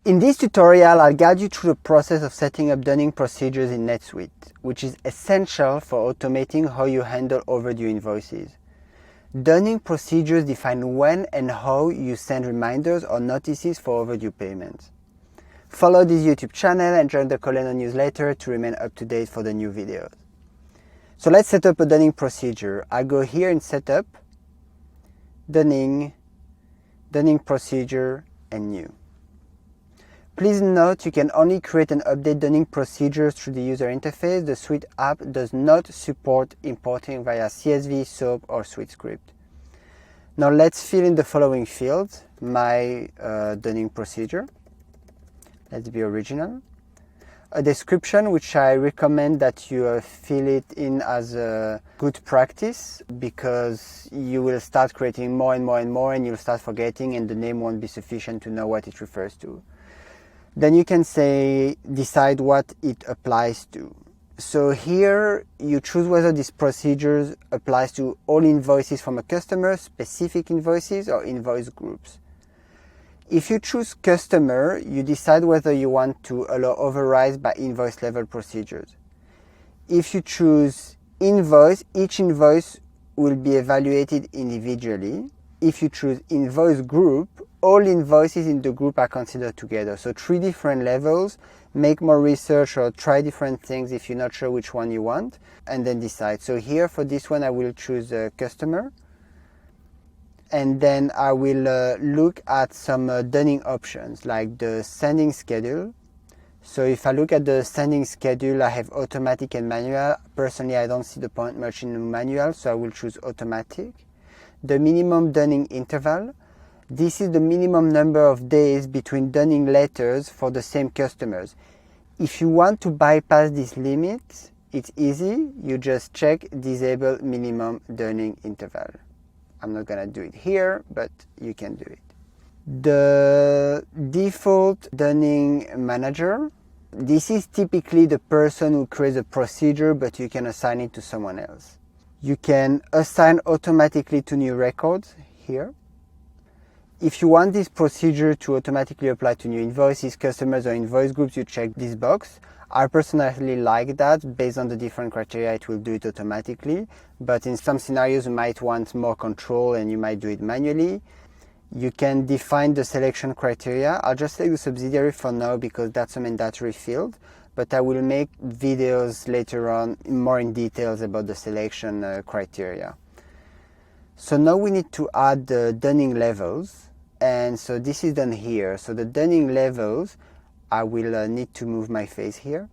In this tutorial, I'll guide you through the process of setting up dunning procedures in NetSuite, which is essential for automating how you handle overdue invoices. Dunning procedures define when and how you send reminders or notices for overdue payments. Follow this YouTube channel and join the Kolleno newsletter to remain up to date for the new videos. So let's set up a dunning procedure. I go here in Setup, Dunning, Dunning Procedure, and New. Please note you can only create and update dunning procedures through the user interface. The Suite app does not support importing via CSV, SOAP, or SuiteScript. Now let's fill in the following fields. My dunning procedure. Let's be original. A description, which I recommend that you fill it in as a good practice, because you will start creating more and more and more and you'll start forgetting, and the name won't be sufficient to know what it refers to. Then you can decide what it applies to. So here you choose whether this procedure applies to all invoices from a customer, specific invoices, or invoice groups. If you choose customer, you decide whether you want to allow overrides by invoice level procedures. If you choose invoice, each invoice will be evaluated individually. If you choose invoice group, all invoices in the group are considered together. So 3 different levels. Make more research or try different things if you're not sure which one you want, and then decide. So here for this one I will choose a customer, and then I will look at some dunning options like the sending schedule. So if I look at the sending schedule, I have automatic and manual. Personally, I don't see the point much in manual, so I will choose automatic. The minimum dunning interval. This is the minimum number of days between dunning letters for the same customers. If you want to bypass this limit, it's easy. You just check disable minimum dunning interval. I'm not going to do it here, but you can do it. The default dunning manager. This is typically the person who creates a procedure, but you can assign it to someone else. You can assign automatically to new records here. If you want this procedure to automatically apply to new invoices, customers, or invoice groups, you check this box. I personally like that. Based on the different criteria, it will do it automatically. But in some scenarios, you might want more control and you might do it manually. You can define the selection criteria. I'll just select the subsidiary for now because that's a mandatory field. But I will make videos later on more in details about the selection criteria. So now we need to add the dunning levels, and so this is done here. So the dunning levels, I will need to move my face here.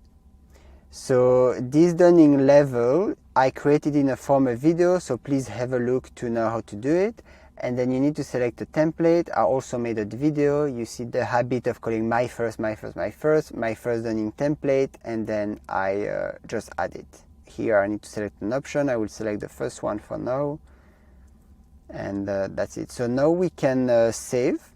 So this dunning level, I created in a former video, so please have a look to know how to do it. And then you need to select a template. I also made a video. You see the habit of calling my first dunning template, and then I just add it. Here I need to select an option. I will select the first one for now. And that's it. So now we can save.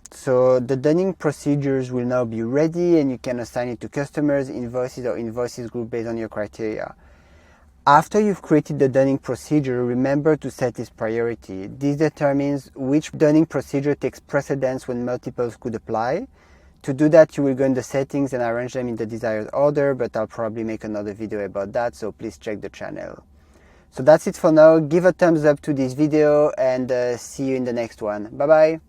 So the dunning procedures will now be ready, and you can assign it to customers, invoices, or invoices group based on your criteria. After you've created the dunning procedure, remember to set its priority. This determines which dunning procedure takes precedence when multiples could apply. To do that, you will go in the settings and arrange them in the desired order, but I'll probably make another video about that, so please check the channel. So that's it for now. Give a thumbs up to this video and see you in the next one. Bye bye.